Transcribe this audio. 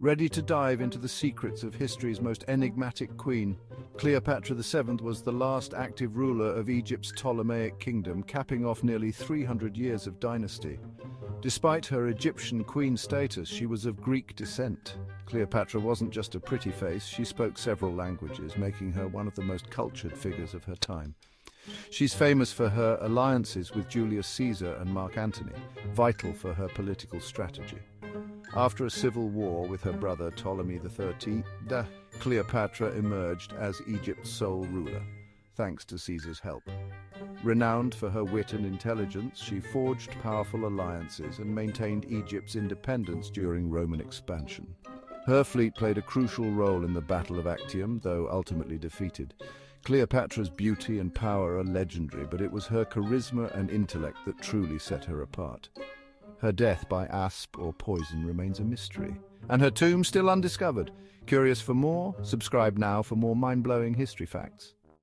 Ready to dive into the secrets of history's most enigmatic queen, Cleopatra VII was the last active ruler of Egypt's Ptolemaic kingdom, capping off nearly 300 years of dynasty. Despite her Egyptian queen status, she was of Greek descent. Cleopatra wasn't just a pretty face, she spoke several languages, making her one of the most cultured figures of her time. She's famous for her alliances with Julius Caesar and Mark Antony, vital for her political strategy. After a civil war with her brother Ptolemy XIII, Cleopatra emerged as Egypt's sole ruler, thanks to Caesar's help. Renowned for her wit and intelligence, she forged powerful alliances and maintained Egypt's independence during Roman expansion. Her fleet played a crucial role in the Battle of Actium, though ultimately defeated. Cleopatra's beauty and power are legendary, but it was her charisma and intellect that truly set her apart. Her death by asp or poison remains a mystery, and her tomb still undiscovered. Curious for more? Subscribe now for more mind-blowing history facts.